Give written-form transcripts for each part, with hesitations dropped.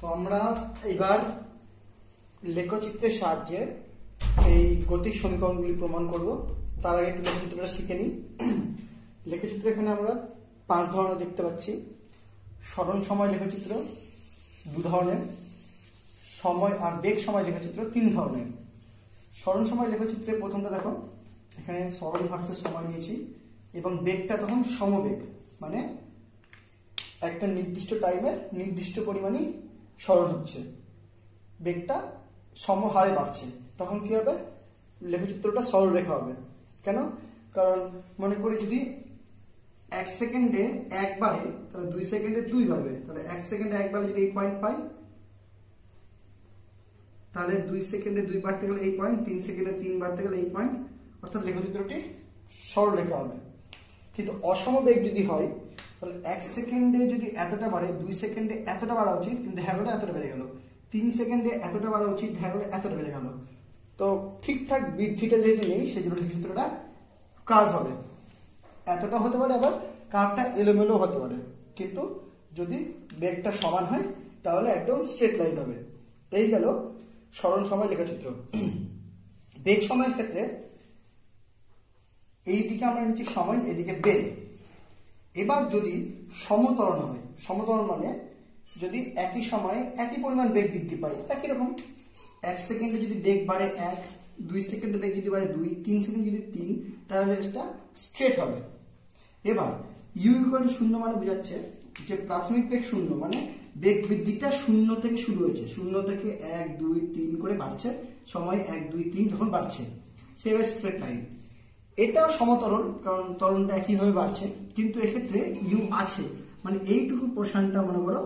তো আমরা এবার লেখচিত্রের সাহায্যে এই গতির সমীকরণগুলি প্রমাণ করব। তার আগে একটু লেখচিত্রটা শিখে নিই। লেখচিত্র এখানে আমরা 5 ধরনের দেখতে পাচ্ছি। সরণ সময় লেখচিত্র 2 ধরনের, সময় আর বেগ সময় লেখচিত্র 3 ধরনের। সরণ সময় লেখচিত্রে প্রথমটা দেখো, এখানে সরণ ভার্সেস সময় নিয়েছি এবং বেগটা তখন সমবেগ, মানে একটা নির্দিষ্ট টাইমে নির্দিষ্ট পরিমাণই সরণ হচ্ছে, বেগটা সমহারে বাড়ছে। তখন কি হবে? লেখচিত্রটা সরলরেখা হবে। কেন? কারণ মনে করি যদি 1 সেকেন্ডে 1 বাড়ে তাহলে 2 সেকেন্ডে 2 বাড়বে। তাহলে 1 সেকেন্ডে 1 বাড়লে যদি এই পয়েন্ট পাই, তাহলে 2 সেকেন্ডে 2 বাড়তে গেলে এই পয়েন্ট, 3 সেকেন্ডে 3 বাড়তে গেলে এই পয়েন্ট, অর্থাৎ লেখচিত্রটি সরলরেখা হবে। কিন্তু অসমবেগ যদি হয় তাহলে 1 সেকেন্ডে যদি এতটা বাড়ে, 2 সেকেন্ডে এতটা বাড়া উচিত, কিন্তু দেখা গেলো এতটা বেড়ে গেল। 3 সেকেন্ডে এতটা বাড়া উচিত, দেখা গেলো এতটা বেড়ে গেল। তো ঠিকঠাক বৃদ্ধিটা যেহেতু নেই, সেই জন্য লেখচিত্রটা কার্ভ হবে। এতটা হতে পারে, আবার কার্ভটা এলোমেলো হতে পারে। কিন্তু যদি বেগটা সমান হয় তাহলে একদম স্ট্রেট লাইন হবে। এই গেল সরণ সময় লেখচিত্র। বেগ সময়ের ক্ষেত্রে এইদিকে আমরা নিচ্ছি সময়, এদিকে বেগ। এবার যদি সমত্বরণ হয়, সমত্বরণ মানে যদি একই সময়ে একই পরিমাণ বেগ বৃদ্ধি পায়, একই রকম 1 সেকেন্ডে যদি বেগ বাড়ে 1, 2 সেকেন্ডে বেগ যদি বাড়ে 2, 3 সেকেন্ড যদি 3, তাহলে এটা স্ট্রেট হবে। এবার ইউ ইকুয়াল টু 0 মানে বোঝাচ্ছে যে প্রাথমিক বেগ 0, মানে বেগ বৃদ্ধিটা 0 থেকে শুরু হয়েছে, 0 থেকে 1, 2, 3 করে বাড়ছে, সময় 1, 2, 3 যখন বাড়ছে, সেটা স্ট্রেট লাইন। এটাও সমতরণ, কারণ ত্বরণটা একইভাবে বাড়ছে, কিন্তু এক্ষেত্রে ইউ আছে, মানে এইটুকু পোর্শনটা মনে করো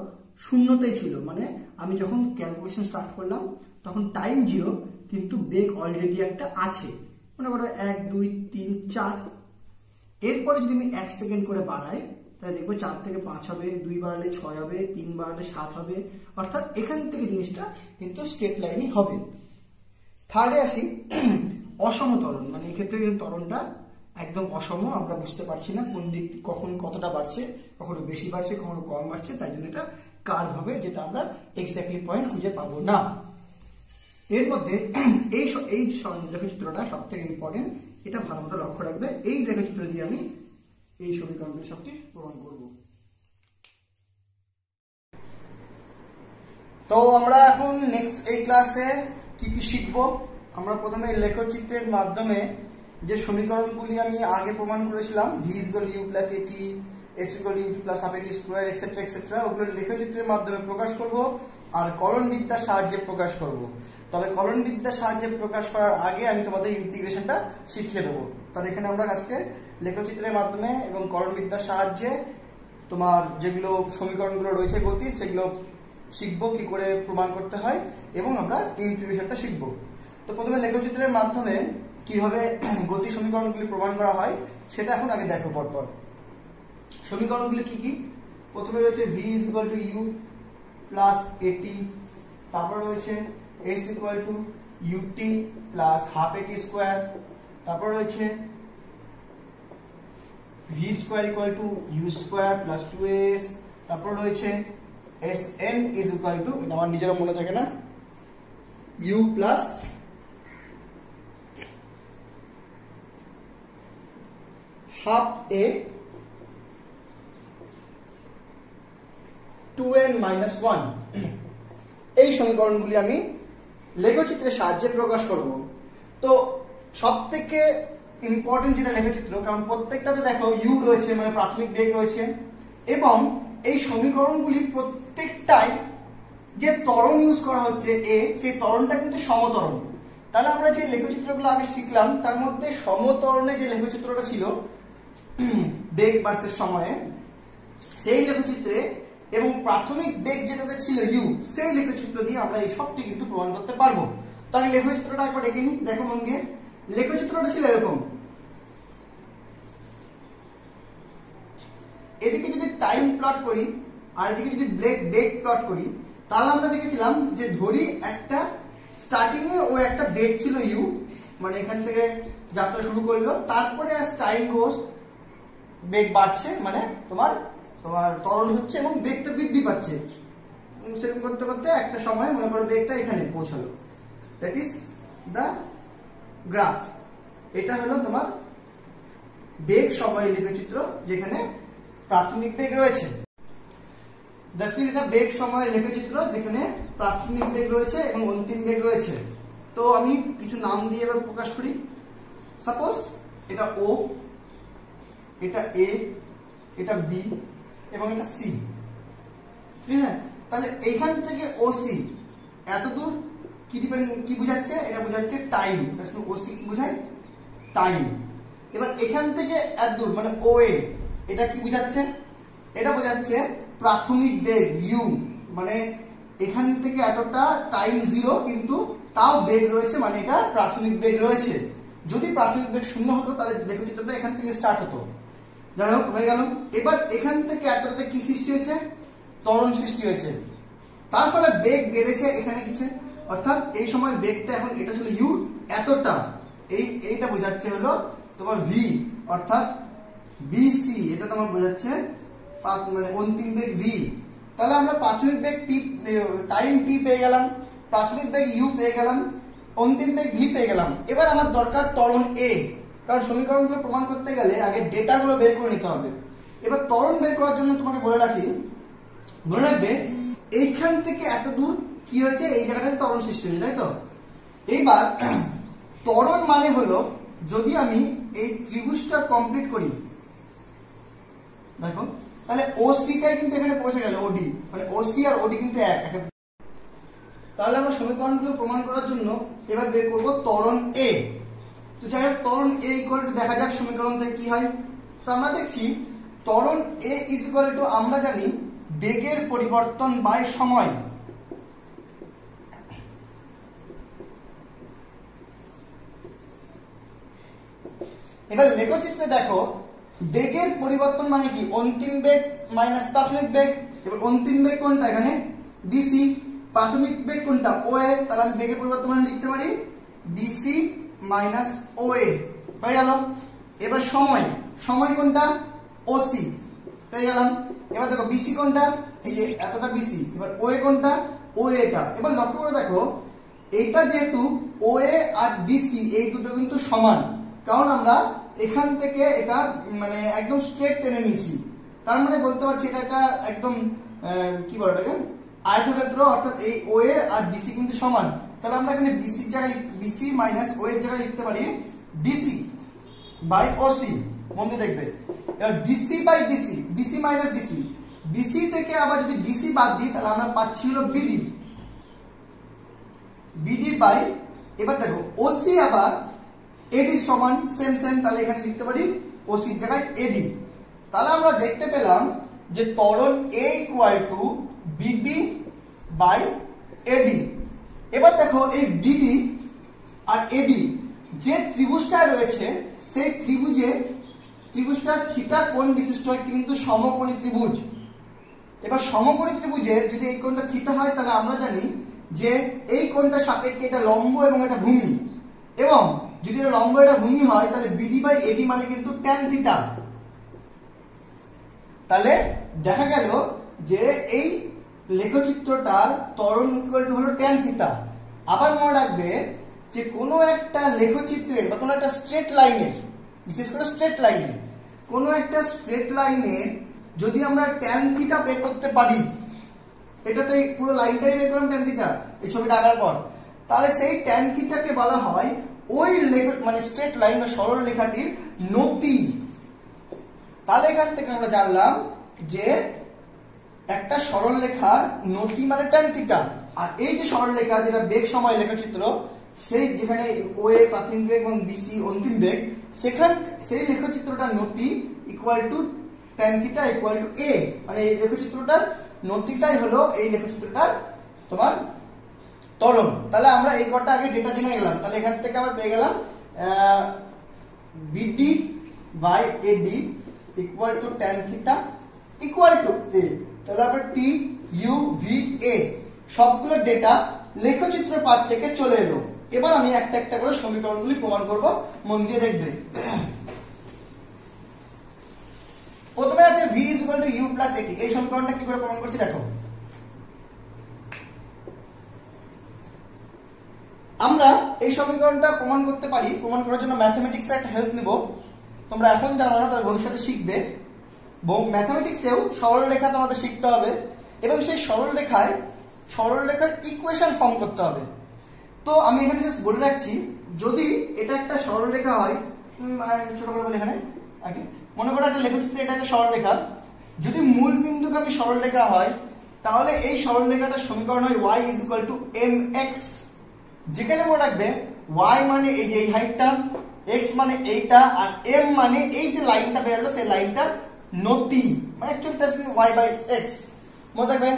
শূন্যতেই ছিল। মানে আমি যখন ক্যালকুলেশন স্টার্ট করলাম তখন টাইম 0, কিন্তু বেগ অলরেডি একটা আছে, মনে করো 1, 2, 3, 4। এরপরে যদি আমি 1 সেকেন্ড করে বাড়াই তাহলে দেখবো 4 থেকে 5 হবে, 2 বাড়ালে 6 হবে, 3 বাড়ালে 7 হবে, অর্থাৎ এখান থেকে জিনিসটা কিন্তু স্ট্রেট লাইনই হবে। থার্ডে আসি অসমতরণ, মানে এক্ষেত্রে কিন্তু ত্বরণটা একদম অসম, আমরা বুঝতে পারছি না কোন দিক কখন কতটা বাড়ছে, কখনো বেশি বাড়ছে, কখনো কম বাড়ছে, তাই জন্য এটা কার্ভ হবে, যেটা আমরা এক্স্যাক্টলি পয়েন্ট খুঁজে পাবো না। এর মধ্যে এই লেখচিত্রটা সব থেকে ইম্পর্টেন্ট, এটা ভালো মতো লক্ষ্য রাখবে। এই লেখচিত্র দিয়ে আমি এই সমীকরণগুলি সবটি প্রমাণ করব। তো আমরা এখন নেক্সট এই ক্লাসে কি কি শিখবো। আমরা প্রথমে লেখচিত্রের মাধ্যমে যে সমীকরণগুলি আমি আগে প্রমাণ করেছিলাম, v = u + at, s = u + half at square, etcetera etcetera, ওগুলো লেখচিত্রের মাধ্যমে প্রকাশ করব আর কলনবিদ্যার সাহায্যে প্রকাশ করব। তবে কলনবিদ্যার সাহায্যে প্রকাশ করার আগে আমি তোমাদের ইন্টিগ্রেশনটা শিখিয়ে দেবো। তাহলে এখানে আমরা আজকে লেখচিত্রের মাধ্যমে এবং কলনবিদ্যার সাহায্যে তোমার যেগুলো সমীকরণগুলো রয়েছে গতি, সেগুলো শিখবো কি করে প্রমাণ করতে হয়, এবং আমরা ইন্টিগ্রেশনটা শিখবো। তো প্রথমে লেখচিত্রের মাধ্যমে কিভাবে গতি সমীকরণগুলি প্রমাণ করা হয় সেটা এখন আগে দেখো পরপর। সমীকরণগুলি কি কি? প্রথমে রয়েছে v = u + at, তারপর রয়েছে s = ut + half at square, তারপর রয়েছে v² = u² + 2s, তারপর রয়েছে sn = এটা আমার নিজেরও মনে থাকে না, u + half a 2n - 1। এই সমীকরণগুলি আমি লেখচিত্রের সাহায্যে প্রকাশ করব। তো সব থেকে ইম্পর্টেন্ট যেটা লেখচিত্র, কারণ প্রত্যেকটাতে দেখো ইউ রয়েছে, মানে প্রাথমিক বেগ রয়েছে, এবং এই সমীকরণগুলি প্রত্যেকটাই যে ত্বরণ ইউজ করা হচ্ছে এ, সেই ত্বরণটা কিন্তু সমত্বরণ। তাহলে আমরা যে লেখচিত্রগুলো আগে শিখলাম তার মধ্যে সমত্বরণে যে লেখচিত্রটা ছিল বেগ ভার্সেস সময়ে, সেই লেখচিত্রে, এবং প্রাথমিক বেগ যেটাতে ছিল ইউ, সেই লেখচিত্র দিয়ে আমরা এই সবটি কিন্তু প্রমাণ করতে পারবো। তাহলে লেখচিত্রটা একবার দেখে নিই, দেখো মন দিয়ে। লেখচিত্রটা ছিল এরকম, এদিকে যদি টাইম প্লট করি আর এদিকে যদি বেগ প্লট করি, তাহলে আমরা দেখেছিলাম যে ধরি একটা স্টার্টিং এ ও একটা বেগ ছিল ইউ, মানে এখান থেকে যাত্রা শুরু করলো, তারপরে as time goes বেগ বাড়ছে, মানে তোমার ত্বরণ হচ্ছে এবং বেগটা বৃদ্ধি পাচ্ছে। সেরকম করতে করতে একটা সময় মনে করো বেগটা এখানে পৌঁছালো, দ্যাট ইজ দ্য গ্রাফ। এটা হলো তোমার বেগ সময় লেখচিত্র, যেখানে প্রাথমিক বেগ রয়েছে। এটা বেগ সময় লেখচিত্র যেখানে প্রাথমিক বেগ রয়েছে এবং অন্তিম বেগ রয়েছে। তো আমি কিছু নাম দিয়ে এবার প্রকাশ করি। সাপোজ এটা ও, এটা এ, এটা বি এবং এটা সি, ঠিক আছে? তাহলে এইখান থেকে ও সি এত দূর কি বোঝাচ্ছে? এটা বোঝাচ্ছে টাইম। ও সি কি বোঝায়? টাইম। এবার এখান থেকে এত দূর মানে ও এ, এটা কি বোঝাচ্ছে? এটা বোঝাচ্ছে প্রাথমিক বেগ ইউ, মানে এখান থেকে এতটা টাইম 0 কিন্তু তাও বেগ রয়েছে, মানে এটা প্রাথমিক বেগ রয়েছে। যদি প্রাথমিক বেগ 0 হতো তাহলে লেখচিত্রটা এখান থেকে স্টার্ট হতো। যাই হোক, হয়ে গেল। এবার এখান থেকে এতটাতে কি সৃষ্টি হয়েছে? ত্বরণ সৃষ্টি হয়েছে। তার ফলে বেগ বেড়েছে এখানে কিছু, অর্থাৎ এই সময় বেগটা এখন এটা ছিল ইউ এতটা, এইটা বোঝাচ্ছে হলো তোমার ভি, অর্থাৎ বিসি, এটা তোমার বোঝাচ্ছে মানে অন্তিম বেগ ভি। তাহলে আমরা প্রাথমিক বেগ টি, টাইম টি পেয়ে গেলাম, প্রাথমিক বেগ ইউ পেয়ে গেলাম, অন্তিম বেগ ভি পেয়ে গেলাম। এবার আমার দরকার ত্বরণ এ, কারণ সমীকরণগুলো প্রমাণ করতে গেলে আগে ডেটাগুলো বের করে নিতে হবে। এবার ত্বরণ বের করার জন্য তোমাকে বলে রাখি, মনে রাখবে এইখান থেকে এত দূর কি হয়েছে? এই জায়গাটাতে ত্বরণ সৃষ্টি হয়েছে, তাই তো? এইবার ত্বরণ মানে হলো, যদি আমি এই ত্রিভুজটা কমপ্লিট করি, দেখো তাহলে ওসি টাই কিন্তু এখানে পৌঁছে গেল, ওডি, মানে ওসি আর ওডি কিন্তু এক। তাহলে আমরা সমীকরণগুলো প্রমাণ করার জন্য এবার বের করব ত্বরণ এ। তো যাই হোক, ত্বরণ এ ইকুয়াল টু দেখা যাক সমীকরণ থেকে কি হয়। তো আমরা দেখছি ত্বরণ এ ইজ ইকুয়াল টু, আমরা জানি বেগের পরিবর্তন বাই সময়। এবার লেখচিত্রে দেখো বেগের পরিবর্তন মানে কি? অন্তিম বেগ মাইনাস প্রাথমিক বেগ। এবার অন্তিম বেগ কোনটা? এখানে বিসি। প্রাথমিক বেগ কোনটা? ওএ। তাহলে আমি বেগের পরিবর্তন মানে লিখতে পারি বিসি মাইনাস ওএ, হয়ে গেল। এবার সময়, সময় কোনটা? ওসি, হয়ে গেলাম। এবার দেখো বিসি কোনটা? এই যে এতটা বিসি। এবার ওএ কোনটা? ওএটা। এবার লক্ষ্য করে দেখো এইটা যেহেতু ওএ আর বিসি এই দুটো কিন্তু সমান, কারণ আমরা এখান থেকে এটা মানে একদম স্ট্রেট টেনে নিয়েছি। তার মানে বলতে পারছি এটা একটা একদম কি বলে এটাকে আয়তক্ষেত্র, অর্থাৎ এই ওএ আর বিসি কিন্তু সমান। তাহলে আমরা এখানে বিসির জায়গায় বিসি মাইনাস ও এর জায়গায় লিখতে পারি ডিসি বাই ওসি। বন্ধু দেখবে এবার BC by DC, BC minus DC, BC থেকে আবার যদি ডিসি বাদ দিই তাহলে আমরা পাচ্ছি হলো বিডি, বিডি বাই, এবার দেখো ওসি আবার এডি সমান সেম সেম, তাহলে এখানে লিখতে পারি ওসির জায়গায় এডি। তাহলে আমরা দেখতে পেলাম যে ত্বরণ a equal to BD by AD. এবার দেখো এই বিডি আর এডি যে ত্রিভুজটা রয়েছে সেই ত্রিভুজটা থিটা কোণ বিশিষ্ট একটি কিন্তু সমকোণী ত্রিভুজ। এবার সমকোণী ত্রিভুজের যদি এই কোণটা থিটা হয় তাহলে আমরা জানি যে এই কোণটা সাপেক্ষে এটা লম্ব এবং এটা ভূমি, এবং যদি এটা লম্ব এটা ভূমি হয় তাহলে বিডি বাই এডি মানে কিন্তু ট্যান থিটা। তাহলে দেখা গেল যে এই লেখচিত্রটার ত্বরণ ইকুয়াল টু হলো ট্যান থিটা। আবার মনে রাখবে যে কোনো একটা লেখচিত্রের বা কোনো একটা স্ট্রেট লাইনের, বিশেষ করে স্ট্রেট লাইনের, কোনো একটা স্ট্রেট লাইনের যদি আমরা ট্যান থিটা বের করতে পারি, এটা তো এই পুরো লাইনটাই বের করলাম ট্যান থিটা এই ছবিটা আঁকার পর, তাহলে সেই ট্যান থিটাকে বলা হয় ওই মানে স্ট্রেট লাইন বা সরল রেখাটির নতি। তাহলে এখান থেকে আমরা জানলাম যে একটা সরল রেখার নতি মানে ট্যান থিটা, আর এই যে সরল রেখা যেটা বেগ সময় লেখচিত্র, সেই যেখানে ওএ প্রাথমিক বেগ এবং বিসি অন্তিম বেগ, সেই লেখচিত্রটার নতি equal to tan theta equal to A, মানে এই লেখচিত্রটার নতিটাই হলো এই লেখচিত্রটার তোমার ত্বরণ। তাহলে আমরা এই কটা আগে ডেটা জেনে গেলাম। তাহলে এখান থেকে আমরা পেয়ে গেলাম BD by AD equal to tan theta equal to A. তাহলে আমরা টি ইউ ভি এ সবগুলো ডেটা লেখচিত্র পাঠ থেকে চলে এলো। এবার আমি একটা একটা করে সমীকরণগুলি প্রমাণ করব, মন দিয়ে দেখবে। প্রথমে আছে v is equal to u plus at. এই সমীকরণটা কি করে প্রমাণ করছি দেখো। আমরা এই সমীকরণটা প্রমাণ করতে পারি। প্রমাণ করার জন্য ম্যাথমেটিক্সের একটা হেল্প নিব। তোমরা এখন জানো না, তবে ভবিষ্যতে শিখবে। ম্যাথমেটিক্সেও সরলরেখা তোমাদের শিখতে হবে এবং সেই সরলরেখার ইকুয়েশন ফর্ম করতে হবে। তো আমি এখানে জাস্ট বলে রাখছি, যদি এটা একটা সরলরেখা হয়, ছোট করে বলি এখানে আগে, মনে করো একটা লেখচিত্রে এটা একটা সরলরেখা। যদি মূল বিন্দুগামী সরলরেখা হয়, তাহলে এই সরলরেখাটার সমীকরণ হয় y = mx, যেখানে মনে রাখবে y মানে এই যে এই হাইটটা, x মানে এইটা, আর m মানে এই যে লাইনটা বেরোলো সেই লাইনটার নতি, মানে অ্যাকচুয়ালি দ্যাটস মিন y/x, মনে রাখবে।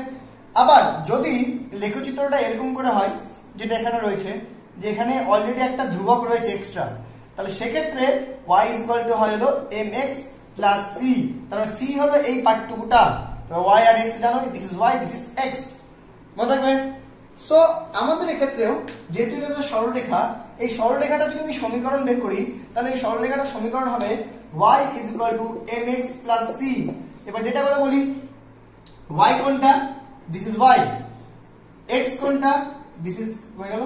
আবার যদি লেখচিত্রটা এরকম করে হয়, যেটা এখানে রয়েছে, যে এখানে অলরেডি একটা ধ্রুবক রয়েছে এক্সট্রা, তাহলে সেক্ষেত্রে y হয় হলো mx প্লাস c, তাহলে c হবে এই পার্টটুকুটা, y আর x জানো, this is y, this is x, মনে রাখবে। সো আমাদের এক্ষেত্রেও যেহেতু এটা একটা সরলরেখা, এই সরলরেখাটা যদি আমি সমীকরণ বের করি, তাহলে এই সরলরেখাটার সমীকরণ হবে y mx প্লাস c। এবার ডেটা গুলো বলি, y কোনটা, দিস ইজ y, x কোনটা, দিস ইজ হয়ে গেল,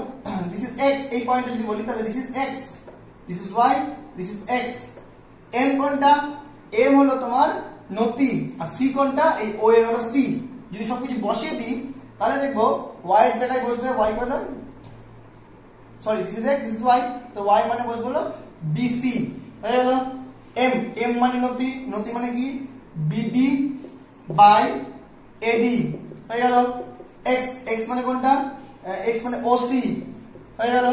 দিস ইজ x, এই পয়েন্টটা যদি বলি তাহলে this is x, this is y, this is x, m কোনটা, m হলো তোমার নতি, আর c কোনটা, এই o এ হলো c। যদি সবকিছু বসিয়ে দিই তাহলে দেখবো y এর জায়গায় বসবে y মানে, sorry this is x, this is y, তো y মানে বসবে হলো bc, হয়ে গেল। m মানে নতি, নতি মানে কি, bd বাই ad, হয়ে গেল। x মানে কোনটা, x মানে oc, হয়ে গেল,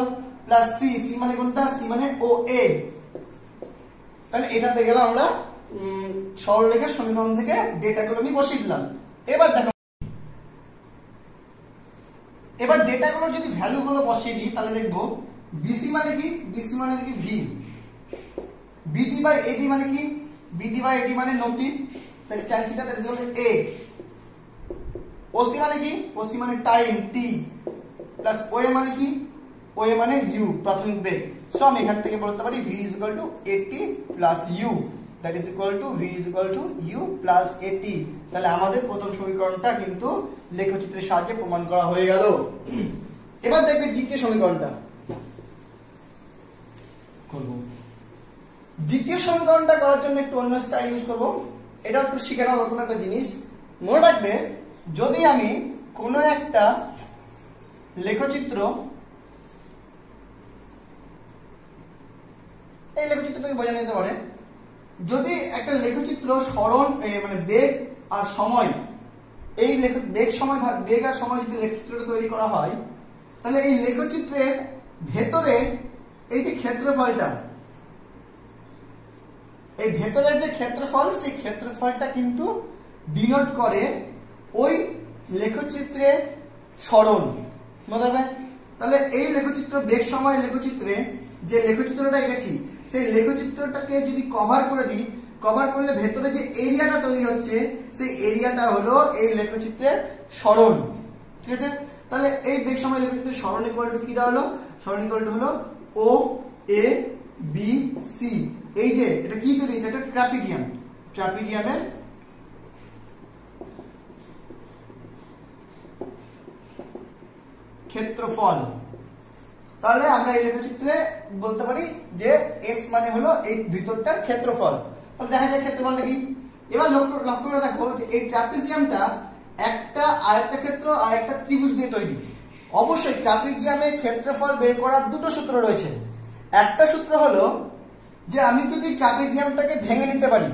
প্লাস c মানে কোনটা, c মানে oa। তাহলে এটা পেয়ে গেলাম আমরা সরলরেখার সমীকরণ থেকে, ডেটাগুলো আমি বসিয়ে দিলাম। এবার দেখো, এবার ডেটাগুলোর যদি ভ্যালুগুলো বসিয়ে দিই তাহলে দেখবো BC মানে কি, BC মানে কি V, BD বাই AD মানে কি, BD বাই AD মানে নতি, তাহলে tan θ that is equal to A, OC মানে কি, OC মানে টাইম T, প্লাস OA মানে কি, OA মানে U, প্রাথমিক বেগ। সো আমি এখান থেকে বলতে পারি V = AT plus U, that is equal two V = U plus AT। তাহলে আমাদের প্রথম সমীকরণটা কিন্তু লেখচিত্রের সাহায্যে প্রমাণ করা হয়ে গেল। এবার দেখবে দ্বিতীয় সমীকরণটা করব। দ্বিতীয় সমীকরণটা করার জন্য একটু অন্য স্টাইল ইউজ করব। এটা একটু শিখে নাও নতুন একটা জিনিস। মনে রাখবে, যদি আমি কোনো একটা লেখচিত্র, এই লেখচিত্রটাকে বোঝা যেতে পারে, যদি একটা লেখচিত্র সরণ মানে বেগ আর সময়, এই বেগ আর সময় যদি লেখচিত্রটা তৈরি করা হয়, তাহলে এই লেখচিত্রের ভেতরে এই যে ক্ষেত্রফলটা, এই ভেতরের যে ক্ষেত্রফল, সেই ক্ষেত্রফলটা কিন্তু ডিনোট করে ওই লেখচিত্রের সরণ, বুঝতে? তাহলে এই লেখচিত্র বেগ সময় লেখচিত্রে যে লেখচিত্রটা এঁকেছি, সেই লেখচিত্রটাকে যদি কভার করে দিই, কভার করলে ভেতরে যে এরিয়াটা তৈরি হচ্ছে, সেই এরিয়াটা হলো এই লেখচিত্রের সরণ, ঠিক আছে? তাহলে এই বেগ সময় লেখচিত্রের সরণ ইকুয়াল টু কি দাঁড়ালো, সরণ ইকুয়াল টু হলো ও এ বি সি। এই যে এটা কি তৈরি হচ্ছে, এটা ট্রাপিজিয়াম, ট্রাপিজিয়ামের ক্ষেত্রফল। তাহলে আমরা এই লেখচিত্রে বলতে পারি যে এস মানে হলো এই ভিতরটার ক্ষেত্রফল। তাহলে দেখা যায় ক্ষেত্রফলটা কি। এবার লক্ষ্য করে দেখো যে এই ট্রাপিজিয়ামটা একটা আয়তক্ষেত্র আর একটা ত্রিভুজ দিয়ে তৈরি। অবশ্যই ট্রাপিজিয়ামের ক্ষেত্রফল বের করার দুটো সূত্র রয়েছে। একটা সূত্র হলো যে আমি যদি ট্রাপিজিয়ামটাকে ভেঙে নিতে পারি,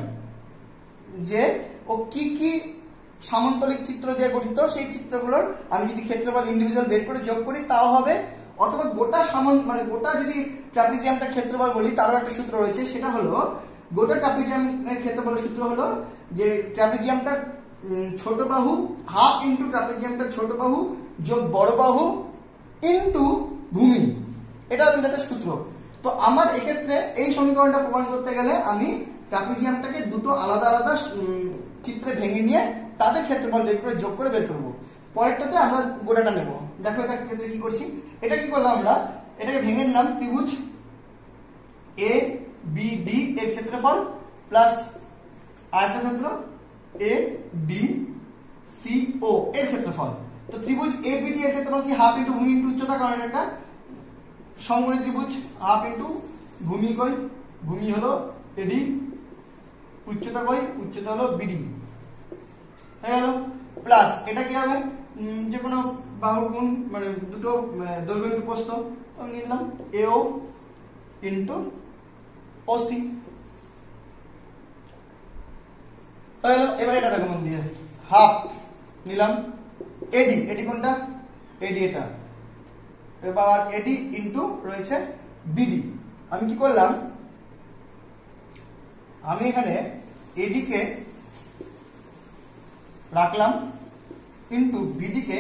যে ও কি কি সামান্তরিক চিত্র দিয়ে গঠিত, সেই চিত্রগুলোর আমি যদি ক্ষেত্রফল ইন্ডিভিজুয়াল বের করে যোগ করি তাও হবে। অথবা গোটা মানে গোটা যদি ট্রাপিজিয়ামটার ক্ষেত্রফল বলি, তারও একটা সূত্র রয়েছে, সেটা হলো গোটা ট্রাপিজিয়ামের ক্ষেত্রফলের সূত্র হলো যে ট্রাপিজিয়ামটার ছোট বাহু হাফ ইন্টু ট্রাপিজিয়ামটার ছোট বাহু যোগ বড় বাহু ইন্টু ভূমি, এটা কিন্তু একটা সূত্র। তো আমার এক্ষেত্রে এই সমীকরণটা প্রমাণ করতে গেলে আমি ট্রাপিজিয়ামটাকে দুটো আলাদা আলাদা চিত্রে ভেঙে নিয়ে তাদের ক্ষেত্রফল বের করে যোগ করে বের করবো। পরেরটাতে আমরা গোটাটা নেব। দেখো এটা ক্ষেত্রে কি করছি, এটা কি করলাম, আমরা এটাকে ভেঙে নিলাম ত্রিভুজ এ বি ডি এর ক্ষেত্রফল প্লাস আয়তক্ষেত্র এ বি সি ও এর ক্ষেত্রফল। তো ত্রিভুজ এ বি ডি এর ক্ষেত্রফল কি হাফ ইন্টু ভূমি ইন্টু উচ্চতা, কারণ এটা একটা সমকোণী ত্রিভুজ হাফ ইন্টু ভূমি কই, ভূমি হলো এডি, উচ্চতা কই, উচ্চতা হলো বিডি, হয়ে গেল। প্লাস এটা কি হবে, যে কোনো বাহুর গুণ মানে দুটো দৈর্ঘ্য ইন্টু প্রস্থ, আমি নিলাম এও ইন্টু ওসি, হয়ে গেল। এবার এটা দেখো মন দিয়ে, হাফ নিলাম এডি, এডি কোনটা, এডি এটা, এবার এডি ইন্টু রয়েছে বিডি। আমি কি করলাম, আমি এখানে এডি কে রাখলাম ইন্টু বিডি কে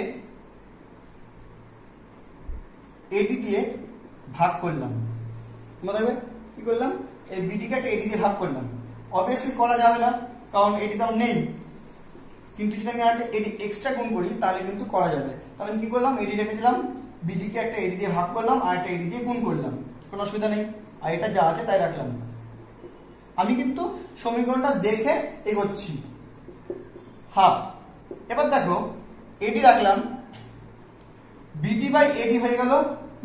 এডি দিয়ে ভাগ করলাম। মনে হবে কি করলাম, এই বিডি কে একটা এডি দিয়ে ভাগ করলাম। অবভিয়াসলি করা যাবে না, কারণ এডি তো নেই, কিন্তু যদি আমি একটা এডি এক্সট্রা গুণ করি তাহলে কিন্তু করা যাবে। তাহলে আমি কি করলাম, এডি রেখেছিলাম, বিডি কে একটা এডি দিয়ে ভাগ করলাম আর একটা এডি দিয়ে গুণ করলাম, কোনো অসুবিধা নেই। আর এটা যা আছে তাই রাখলাম। আমি কিন্তু সমীকরণটা দেখে এগোচ্ছি। হাফ, এবার দেখো এডি রাখলাম, বিডি বাই এডি হয়ে গেল,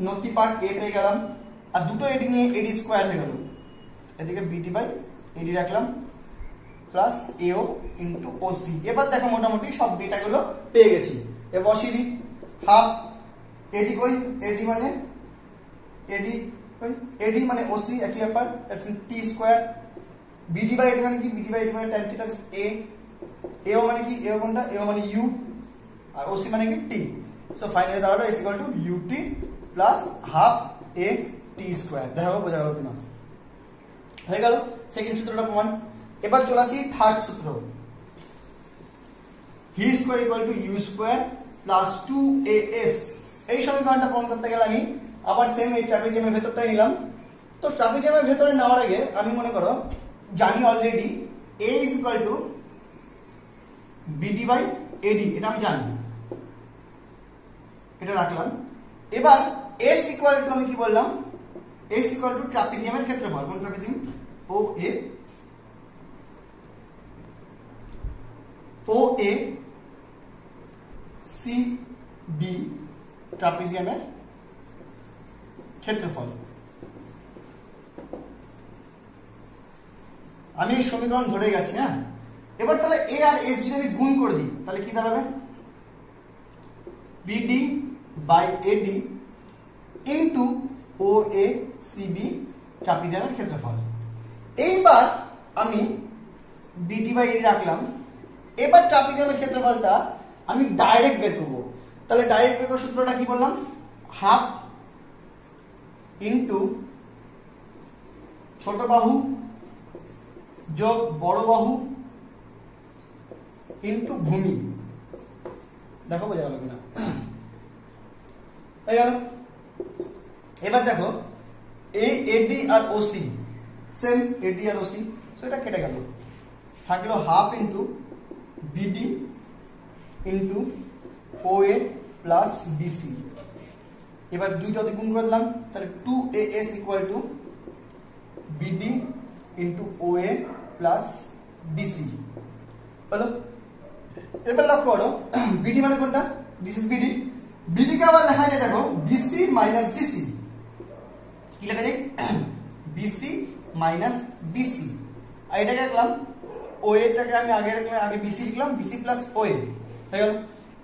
নতি পার্ট এ পেয়ে গেলাম, আর দুটো এডি নিয়ে এডি স্কোয়ার হয়ে গেল। এদিকে বিডি বাই এডি রাখলাম প্লাস এও ইন্টু ওসি। এবার দেখো মোটামুটি সব ডেটাগুলো পেয়ে গেছি। এবার বসিয়ে দিই, হাফ এডি কই, এডি মানে এডি কই, এডি মানে ওসি একই ব্যাপার, টি স্কোয়ার। বিডি বাই এডি মানে কি, বিডি বাই এডি মানে tan থিটা এ, এও মানে কি, এও কোনটা, এও মানে ইউ, আর ওসি মানে কি টি। সো ফাইনালি দাঁড়ালো is equal to u t plus half a t square. দেখো বোঝা গেল কিনা, হয়ে গেল সেকেন্ড সূত্রটা প্রমাণ। এবার চলে আসি থার্ড সূত্র, v square equal to u square plus 2as। এই সমীকরণটা প্রমাণ করতে গেলে আমি আবার সেম এই ট্রাপিজিয়ামের ভেতরটাই নিলাম। তো ট্রাপিজিয়ামের ভেতরে নেওয়ার আগে আমি মনে করো জানি already a is equal to BD by AD, এটা আমি জানি, এটা রাখলাম। এবার s ইকুয়াল টু আমি কি বললাম, s ইকুয়াল টু ট্রাপিজিয়ামের ক্ষেত্রফল, কোন trapezium, O A, O A C B ট্রাপিজিয়ামের ক্ষেত্রফল। আমি এই সমীকরণ ধরে গেছি। হ্যাঁ, এবার তাহলে এ আর এস যদি আমি গুণ করে দিই তাহলে কি দাঁড়াবে, BD by AD into O A C B ট্রাপিজিয়ামের ক্ষেত্রফল। এইবার আমি বিডি বাই এডি রাখলাম। এবার ট্রাপিজিয়ামের ক্ষেত্রফলটা আমি ডাইরেক্ট বের করবো। তাহলে ডাইরেক্ট বের করার সূত্রটা কি বললাম, হাফ ইন্টু ছোট বাহু যোগ বড় বাহু ইন্টু ভূমি। দেখো বোঝা গেল কিনা, হয়ে গেল। এবার দেখো এই এডি আর ওসি সেম, এডি আর ওসি, সো এটা কেটে গেল, থাকলো half into BD into O A plus BC. এবার দুইটা গুণ করে দিলাম, তাহলে 2as equal to BD into O A plus BC হলো। এবার লক্ষ্য করো বিডি মানে কোনটা, দিস ইজ বিডি। বিডি কে আবার লেখা যায় দেখো বিসি মাইনাস ডিসি। কি লেখা যায়, বিসি মাইনাস ডিসি। আর এটাকে রাখলাম ও এটাকে আমি আগে বিসি লিখলাম, বিসি প্লাস ও এ হয়ে গেল।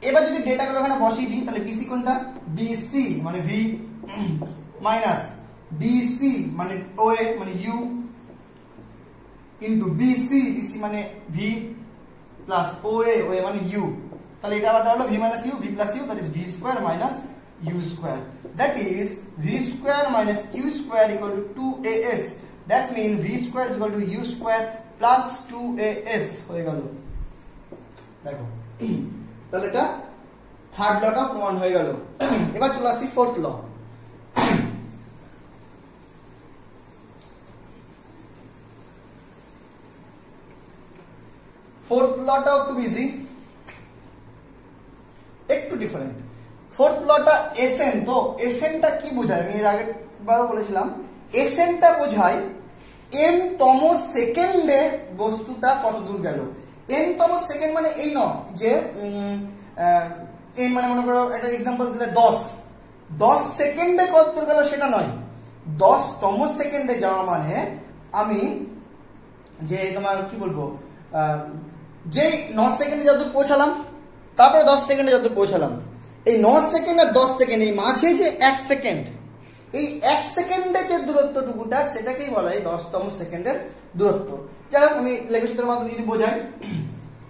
এবার যদি ডেটাগুলো এখানে বসিয়ে দিই তাহলে বিসি কোনটা, বিসি মানে ভি মাইনাস ডিসি মানে ও এ মানে ইউ ইন্টু বিসি, বিসি মানে ভি প্লাস ও এ মানে ইউ। তাহলে এটা আবার দাঁড়ালো v minus u, v plus u, that is v square minus u square, that is v square minus u square equal to 2as, that's mean v square equal to u square plus 2as হয়ে গেল। দেখো তাহলে এটা third লটা প্রমাণ হয়ে গেল। এবার চলে আসি ফোর্থ ল। ফোর্থ লটাও খুব ইজি, একটু ডিফারেন্ট। ফোর্থ লটা এসএন। তো এসএনটা কি বোঝায়, আমি এর আগের বারও বলেছিলাম, এসএনটা বোঝায় এন তম সেকেন্ডে বস্তুটা কত দূর গেল। এন তম সেকেন্ড মানে এই নয় যে এন মানে মনে করো একটা এক্সাম্পল দিলে 10, 10 সেকেন্ডে কত দূর গেল সেটা নয়, 10তম সেকেন্ডে যাওয়া মানে আমি যে তোমার কি বলবো যে 9 সেকেন্ডে যতদূর পৌঁছালাম তারপরে 10 সেকেন্ডে যতদূর পৌঁছালাম, এই 9 সেকেন্ড আর 10 সেকেন্ড এই মাঝে যে 1 সেকেন্ড, এই 1 সেকেন্ডের যে দূরত্বটুকুটা সেটাকেই বলা হয় 10তম সেকেন্ডের দূরত্ব। যাই হোক আমি লেখচিত্রের মাধ্যমে যদি বোঝাই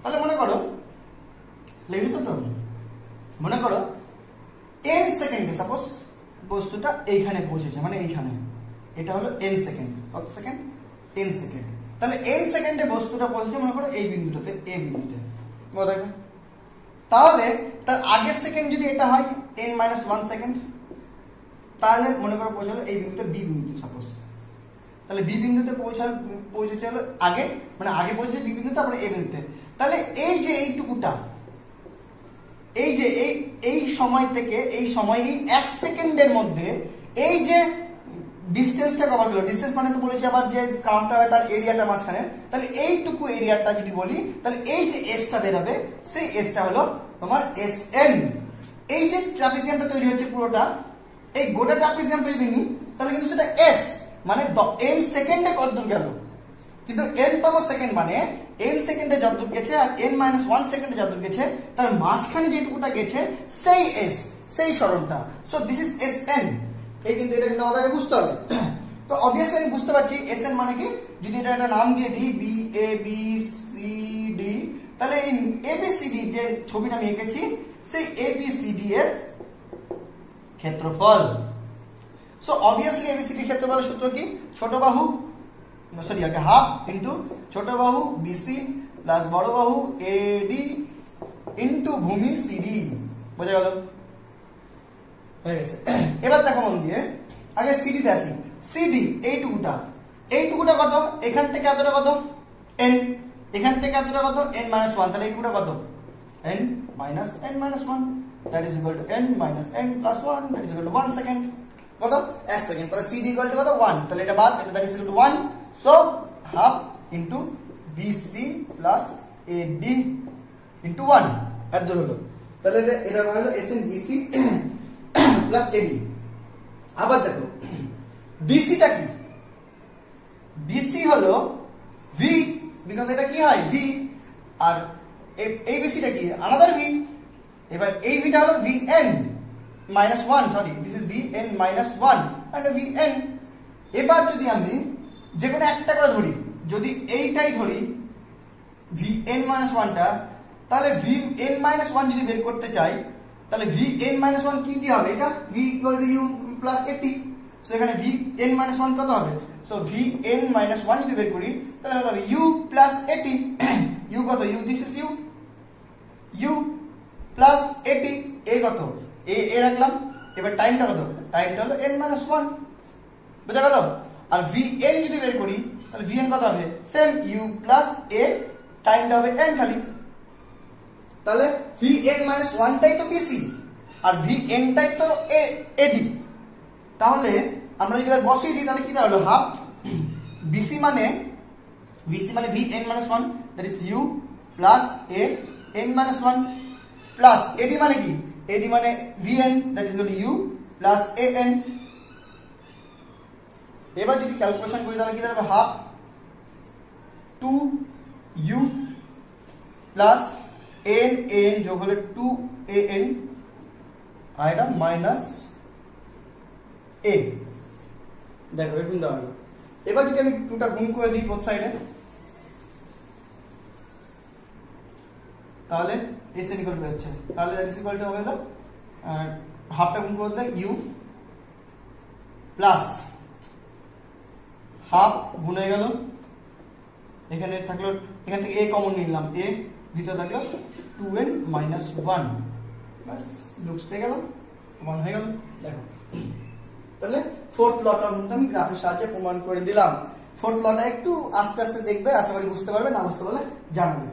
তাহলে মনে করো লেখচিত্র তো মনে করো 10 সেকেন্ডে সাপোজ বস্তুটা এইখানে পৌঁছেছে, মানে এইখানে, এটা হলো n সেকেন্ড, কত সেকেন্ড 10 সেকেন্ড, তাহলে n সেকেন্ডে বস্তুটা পৌঁছেছে মনে করো এই বিন্দুটাতে, এই বিন্দুতে, বোঝা গেল? তাহলে তার আগের সেকেন্ড যদি এটা হয় n-1 সেকেন্ড, তাহলে মনে করো পৌঁছালো এই বিন্দুতে বি বিন্দুতে সাপোজ, তাহলে বি বিন্দুতে পৌঁছেছে হলো আগে, মানে আগে পৌঁছেছে বি বিন্দুতে তারপরে এ বিন্দুতে, তাহলে এই যে এইটুকুটা, এই যে এই সময় থেকে এই সময় এই 1 সেকেন্ডের মধ্যে এই যে ডিসটেন্সটা কভার হলো, ডিসটেন্স মানে তো বলেছি আবার যে কার্ভটা হয় তার এরিয়াটা মাঝখানে, তাহলে এইটুকু এরিয়াটা যদি বলি তাহলে এই যে এসটা বের হবে সেই এসটা হলো তোমার Sn। এই যে ট্রাপিজিয়ামটা তৈরি হচ্ছে পুরোটা, এই গোটা ট্রাপিজিয়ামটা যদি নিই তাহলে কিন্তু সেটা S, মানে n সেকেন্ডে কত দূর গেল, কিন্তু n তম সেকেন্ড মানে n সেকেন্ডে যতদূর গেছে আর n-1 সেকেন্ডে যতদূর গেছে তার মাঝখানে যেটুকুটা গেছে সেই S, সেই সরণটা, সো দিস ইজ Sn। এই কিন্তু এটা কিন্তু আমাদেরকে বুঝতে হবে। তো অবভিয়াসলি আমি বুঝতে পারছি Sn মানে কি, যদি এটা একটা নাম দিয়ে দিই B A B C D, তাহলে এই ABCD যে ছবিটা আমি এঁকেছি সেই ABCD এর ক্ষেত্রফল। সো অবভিয়াসলি ABCD এর ক্ষেত্রফলের সূত্র কি, ছোট বাহু সরি আগে হাফ ইনটু ছোট বাহু BC প্লাস বড় বাহু AD ইনটু ভূমি CD, বোঝা গেল? হয়ে গেছে। এবার দেখো মন দিয়ে, আগে CD তে আসি। CD এইটুকুটা কত, এখান থেকে এতটা কত n, এখান থেকে এতটা কত n-1, তাহলে এইটুকুটা কত n-1, that is equal to n-n plus 1, that is equal to 1 second, কত 1 সেকেন্ড, তাহলে CD equal to কত 1, তাহলে এটা বাদ, এটা that is equal to 1, so half into BC plus AD into 1 এত দূর হলো, তাহলে এটা হলো SN BC plus AD। আবার দেখো BC টা কি, BC হলো V, বিকজ এটা কি হয় V, আর এই BC টা কি আলাদা V, এবার এই V টা হলো VN-1, sorry this is VN-1 and VN। এবার যদি আমি যে কোনো একটা করে ধরি, যদি এইটাই ধরি VN-1 টা, তাহলে VN-1 যদি বের করতে চাই তাহলে VN-1 কি দিয়ে হবে, এটা V equal to U plus AT, so এখানে VN-1 কত হবে, সো VN-1 যদি বের করি তাহলে কত হবে U plus AT, U কত, U this is U plus AT, A কত A রাখলাম, এবার টাইমটা কত, টাইমটা হলো n-1, বুঝা গেল? আর VN যদি বের করি তাহলে VN কত হবে, সেম U প্লাস A, টাইমটা হবে n খালি, তাহলে VN-1 টাই তো BC আর VN টাই তো AD, তাহলে আমরা যদি বসিয়ে দিই তাহলে কি দাঁড়ালো, হাফ BC মানে VN-1, that is U plus A n-1 plus AD মানে কি, AD মানে VN, that is equal to U plus AN। এবার যদি ক্যালকুলেশন করি তাহলে কি দাঁড়াবে, হাফ 2U প্লাস n যোগ হলে 2AN আর এটা মাইনাস A, দেখো এরকম দেওয়া হলো। এবার যদি আমি 2টা গুণ করে দিই বোথ সাইডে তাহলে SN ইকুয়াল টু হচ্ছে, তাহলে দ্যাট ইজ ইকুয়াল টু হবে হলো হাফটা গুণ করে দিলে U প্লাস হাফ গুণ হয়ে গেল, এখানে থাকলো, এখান থেকে A কমন নিলাম, A ভিতরে থাকলো 2n-1, বাস লুকস পেয়ে গেল, 1 হয়ে গেল। দেখো তাহলে ফোর্থ লটা আমি গ্রাফের সাহায্যে প্রমাণ করে দিলাম। ফোর্থ লটা একটু আস্তে আস্তে দেখবে, আশা করি বুঝতে পারবে, না বুঝতে পারলে জানাবে।